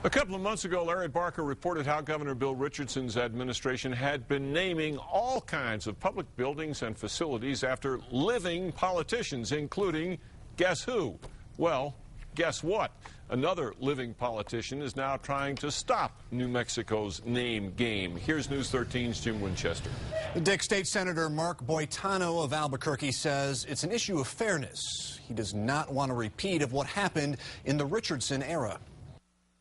A couple of months ago, Larry Barker reported how Governor Bill Richardson's administration had been naming all kinds of public buildings and facilities after living politicians, including, guess who? Well, guess what? Another living politician is now trying to stop New Mexico's name game. Here's News 13's Jim Winchester. Dick, State Senator Mark Boitano of Albuquerque says it's an issue of fairness. He does not want a repeat of what happened in the Richardson era.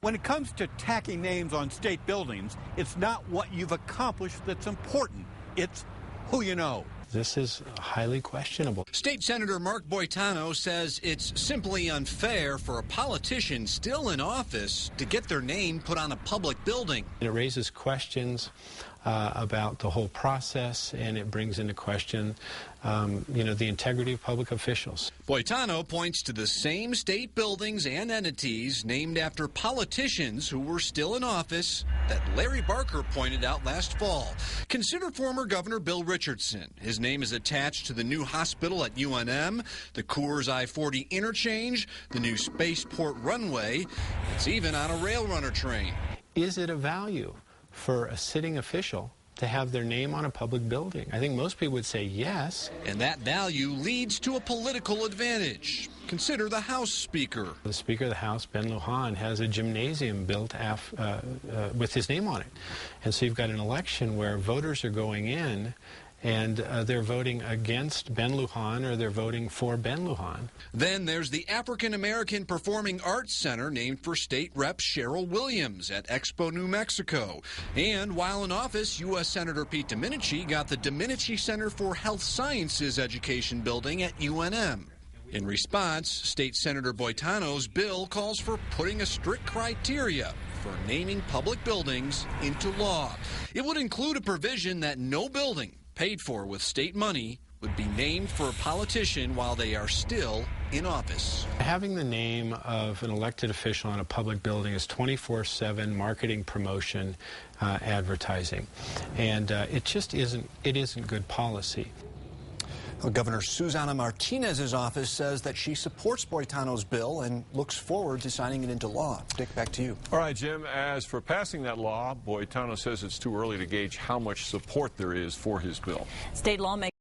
When it comes to tacking names on state buildings, it's not what you've accomplished that's important. It's who you know. This is highly questionable. State Senator Mark Boitano says it's simply unfair for a politician still in office to get their name put on a public building. It raises questions about the whole process, and it brings into question, the integrity of public officials. Boitano points to the same state buildings and entities named after politicians who were still in office that Larry Barker pointed out last fall. Consider former Governor Bill Richardson. His name is attached to the new hospital at UNM, the Coors I-40 interchange, the new spaceport runway. It's even on a rail runner train. Is it a value for a sitting official to have their name on a public building? I think most people would say yes. And that value leads to a political advantage. Consider the House Speaker. The Speaker of the House, Ben Lujan, has a gymnasium built with his name on it. And so you've got an election where voters are going in and they're voting against Ben Lujan or they're voting for Ben Lujan. Then there's the African American Performing Arts Center named for State Rep Cheryl Williams at Expo, New Mexico. And while in office, U.S. Senator Pete Domenici got the Domenici Center for Health Sciences Education building at UNM. In response, State Senator Boitano's bill calls for putting a strict criteria for naming public buildings into law. It would include a provision that no building paid for with state money would be named for a politician while they are still in office. Having the name of an elected official on a public building is 24/7 marketing, promotion, advertising, and it just isn't good policy. Well, Governor Susana Martinez's office says that she supports Boitano's bill and looks forward to signing it into law. Dick, back to you. All right, Jim, as for passing that law, Boitano says it's too early to gauge how much support there is for his bill. State lawmakers